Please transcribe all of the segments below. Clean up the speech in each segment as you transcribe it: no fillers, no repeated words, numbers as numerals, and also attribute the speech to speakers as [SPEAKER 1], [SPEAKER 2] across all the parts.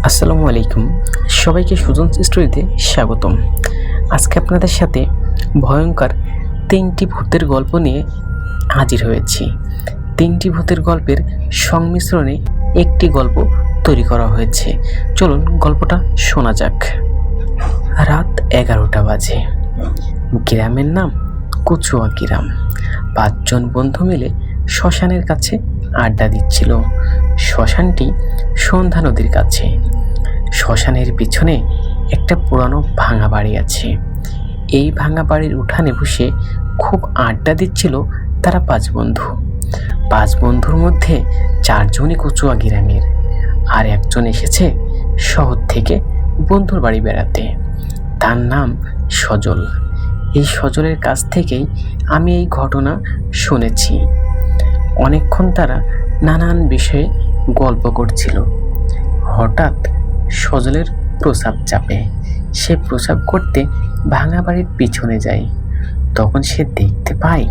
[SPEAKER 1] আসসালামু আলাইকুম। সবাইকে সুজন স্টোরিতে স্বাগতম। আজকে আপনাদের সাথে ভয়ঙ্কর 3টি ভূতের গল্প নিয়ে হাজির হয়েছি। 3টি ভূতের গল্পের সংমিশ্রণে একটি গল্প তৈরি করা হয়েছে। চলুন গল্পটা শোনা যাক। রাত 11টা বাজে। গ্রামের নাম কচুয়া গ্রাম। 5 জন বন্ধু মিলে শ্মশানের কাছে আড্ডা দিচ্ছিল। শ্মশানটি সন্ধ্যা নদীর কাছে। শ্মশানের পিছনে একটা পুরানো ভাঙা বাড়ি আছে। এই ভাঙা বাড়ির উঠানে বসে খুব আড্ডা দিচ্ছিল তারা 5 বন্ধু। 5 বন্ধুর মধ্যে 4 জনই কচুয়া গ্রামের, আর একজন এসেছে শহর থেকে বন্ধুর বাড়ি বেড়াতে। তার নাম সজল। এই সজলের কাছ থেকেই আমি এই ঘটনা শুনেছি। অনেকক্ষণ তারা নানান বিষয়ে গল্প করছিল। হঠাৎ সজলের প্রস্রাব চাপে। সে প্রস্রাব করতে ভাঙা বাড়ির পিছনে যায়। তখন সে দেখতে পায়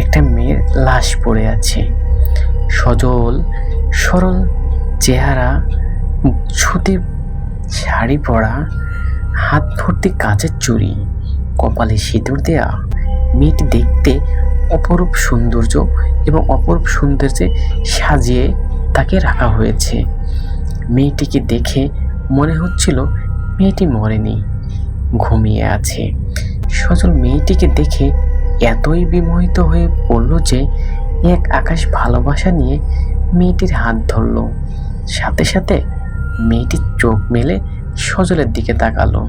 [SPEAKER 1] একটা মেয়ের লাশ পড়ে আছে। সজল সরল চেহারা, ছুতে শাড়ি পরা, হাত ভর্তি কাচের চুড়ি, কপালে সিঁদুর দেয়া। মেয়েটি দেখতে অপরূপ সৌন্দর্য এবং অপরূপ সৌন্দর্যে সাজিয়ে তাকে রাখা হয়েছে। মেয়েটিকে দেখে মনে হচ্ছিল মেয়েটি মরেনি, ঘুমিয়ে আছে। সজল মেয়েটিকে দেখে এতই বিমোহিত হয়ে পড়ল যে এক আকাশ ভালোবাসা নিয়ে মেয়েটির হাত ধরল। সাথে সাথে মেয়েটির চোখ মেলে সজলের দিকে তাকালো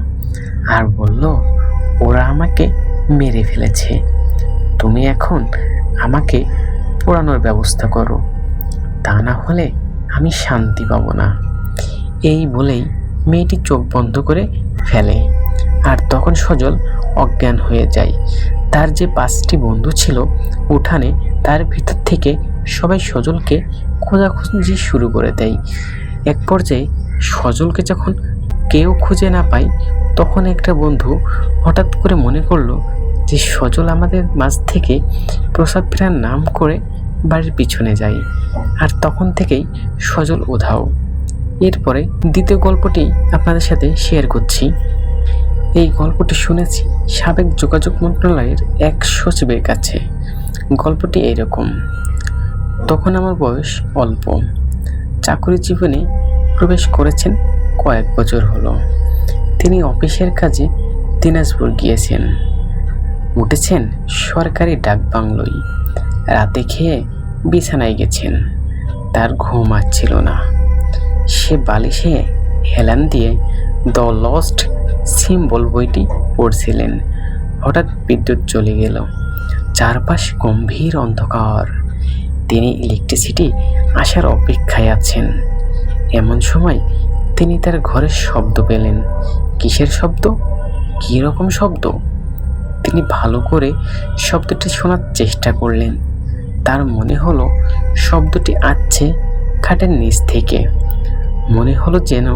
[SPEAKER 1] আর বলল, ওরা আমাকে মেরে ফেলেছে, তুমি এখন আমাকে পোড়ানোর ব্যবস্থা করো, তা না হলে আমি শান্তি পাবো না। এই বলেই মেয়েটি চোখ বন্ধ করে ফেলে। আর তখন সজল অজ্ঞান হয়ে যায়। তার যে 5টি বন্ধু ছিল উঠানে, তার ভিতর থেকে সবাই সজলকে খোঁজাখুঁজি শুরু করে দেয়। এক পর্যায়ে সজলকে যখন কেউ খুঁজে না পায়, তখন একটা বন্ধু হঠাৎ করে মনে করলো যে সজল আমাদের মাঝ থেকে প্রসাদ ফেরার নাম করে বাড়ির পিছনে যায়। আর তখন থেকেই সজল উধাও। এরপরে দ্বিতীয় গল্পটি আপনাদের সাথে শেয়ার করছি। এই গল্পটি শুনেছি সাবেক যোগাযোগ মন্ত্রণালয়ের এক সচিবের কাছে। গল্পটি এইরকম। তখন আমার বয়স অল্প। চাকরি জীবনে প্রবেশ করেছেন কয়েক বছর হলো। তিনি অফিসের কাজে দিনাজপুর গিয়েছেন। উঠেছেন সরকারি ডাক বাংলোয়। রাতে খেয়ে বিছানায় গেছেন। তার ঘুম আসছিল না। সে বালিশে হেলান দিয়ে দ্য লস্ট সিম্বল বইটি পড়ছিলেন। হঠাৎ বিদ্যুৎ চলে গেল। চারপাশ গম্ভীর অন্ধকার। তিনি ইলেকট্রিসিটি আসার অপেক্ষায় আছেন। এমন সময় তিনি তার ঘরের শব্দ পেলেন। কিসের শব্দ? কী রকম শব্দ? তিনি ভালো করে শব্দটি শোনার চেষ্টা করলেন। তার মনে হলো শব্দটি আসছে খাটের নিচ থেকে। মনে হলো যেন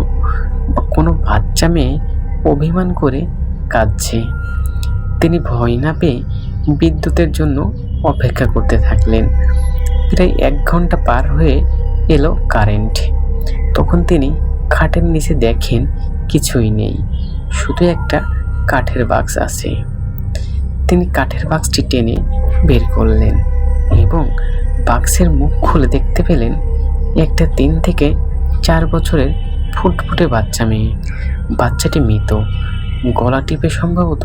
[SPEAKER 1] কোনো বাচ্চা মেয়ে অভিমান করে কাঁদছে। তিনি ভয় না পেয়ে বিদ্যুতের জন্য অপেক্ষা করতে থাকলেন। প্রায় 1 ঘন্টা পার হয়ে এলো কারেন্ট। তখন তিনি খাটের নিচে দেখেন কিছুই নেই, শুধু একটা কাঠের বাক্স আছে। তিনি কাঠের বাক্সটি টেনে বের করলেন এবং বাক্সের মুখ খুলে দেখতে পেলেন একটা 3 থেকে 4 বছরের ফুটফুটে বাচ্চা মেয়ে। বাচ্চাটি মৃত, গলা টিপে সম্ভবত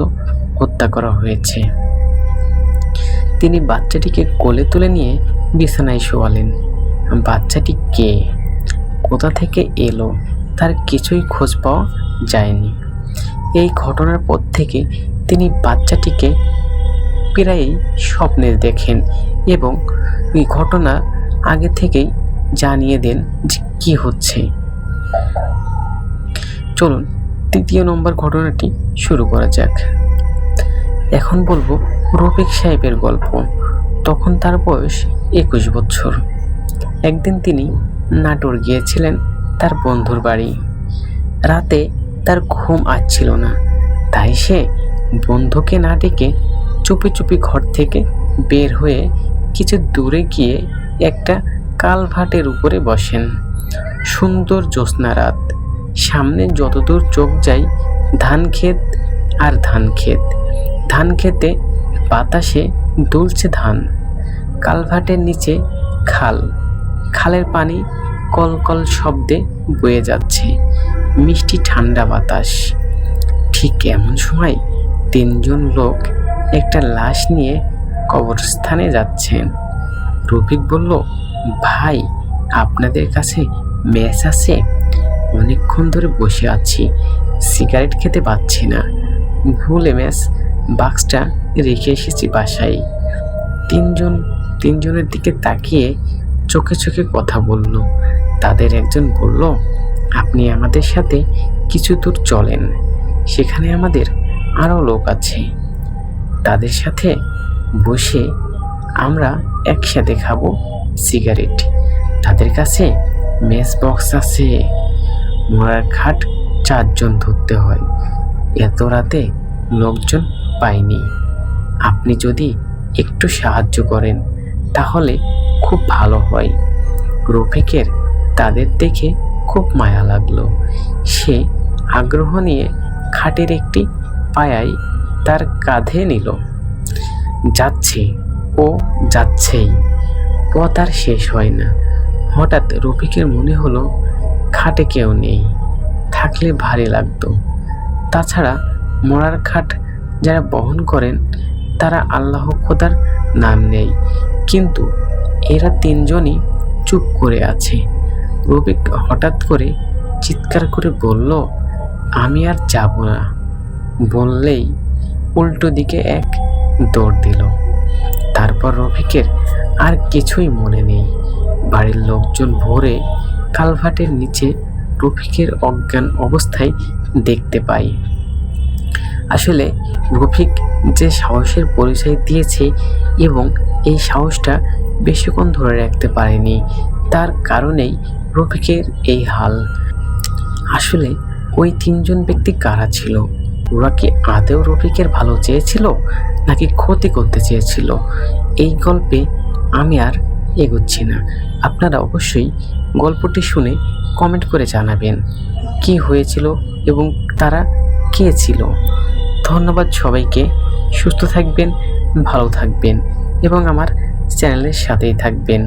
[SPEAKER 1] হত্যা করা হয়েছে। তিনি বাচ্চাটিকে কোলে তুলে নিয়ে বিছানায় শোয়ালেন। বাচ্চাটি কে, কোথা থেকে এলো, তার কিছুই খোঁজ পাওয়া যায়নি। এই ঘটনার পর থেকে তিনি বাচ্চাটিকে প্রায়ই স্বপ্নে দেখেন এবং এই ঘটনা আগে থেকেই জানিয়ে দেন যে কী হচ্ছে। চলুন 3য় নম্বর ঘটনাটি শুরু করা যাক। এখন বলবো রফিক সাহেবের গল্প। তখন তার বয়স 21 বছর। একদিন তিনি নাটোর গিয়েছিলেন তার বন্ধুর বাড়ি। রাতে তার ঘুম আসছিল না, তাই সে বন্ধুকে না ডেকে চুপি চুপি ঘর থেকে বের হয়ে কিছু দূরে গিয়ে একটা কালভার্টের উপরে বসেন। সুন্দর জ্যোৎস্না রাত, সামনে যতদূর চোখ যায় ধান ক্ষেত আর ধান ক্ষেত। ধান খেতে বাতাসে দুলছে ধান। কালভার্টের নিচে খাল, খালের পানি কলকল শব্দে বয়ে যাচ্ছে, মিষ্টি ঠান্ডা বাতাস। ঠিক এমন সময় তিনজন লোক একটা লাশ নিয়ে কবরস্থানে যাচ্ছেন। রফিক বলল, ভাই, আপনাদের কাছে ম্যাচ আছে? অনেকক্ষণ ধরে বসে আছি, সিগারেট খেতে পাচ্ছি না। ভুলে ম্যাচ বাক্সটা রেখে এসেছি বাসায়। তিনজনের দিকে তাকিয়ে চোখে চোখে কথা বলল। তাদের একজন বলল, আপনি আমাদের সাথে কিছু দূর চলেন, সেখানে আমাদের আরও লোক আছে। তাদের সাথে বসে আমরা একসাথে খাবো সিগারেট। তাদের কাছে ম্যাচ বক্স আছে। মরার ঘাট 4 জন ধরতে হয়, এত রাতে লোকজন পাইনি। আপনি যদি একটু সাহায্য করেন তাহলে খুব ভালো হয়। রফিকের তাদের দেখে খুব মায়া লাগলো। সে আগ্রহ নিয়ে খাটের একটি পায়ায় তার কাঁধে নিল। যাচ্ছে, ও যাচ্ছেই, পথ আর শেষ হয় না। হঠাৎ রফিকের মনে হলো খাটে কেউ নেই, থাকলে ভারী লাগতো। তাছাড়া মরার খাট যারা বহন করেন তারা আল্লাহ খোদার নাম নেই, কিন্তু এরা তিনজনই চুপ করে আছে। রফিক হঠাৎ করে চিৎকার করে বলল, আমি আর যাব না। বললেই উল্টো দিকে এক দৌড় দিল। তারপর রফিকের আর কিছুই মনে নেই। বাড়ির লোকজন ভোরে কালভার্টের নিচে রফিকের অজ্ঞান অবস্থায় দেখতে পায়। আসলে রফিক যে সাহসের পরিচয় দিয়েছে এবং এই সাহসটা বেশিক্ষণ ধরে রাখতে পারেনি, তার কারণেই রফিকের এই হাল। আসলে ওই তিনজন ব্যক্তি কারা ছিল? ওরা কি আদৌ রফিকের ভালো চেয়েছিল নাকি ক্ষতি করতে চেয়েছিল? এই গল্পে আমি আর এগোচ্ছি না। আপনারা অবশ্যই গল্পটি শুনে কমেন্ট করে জানাবেন কি হয়েছিল এবং তারা কে ছিল। ধন্যবাদ সবাইকে। সুস্থ থাকবেন, ভালো থাকবেন এবং আমার চ্যানেলের সাথেই থাকবেন।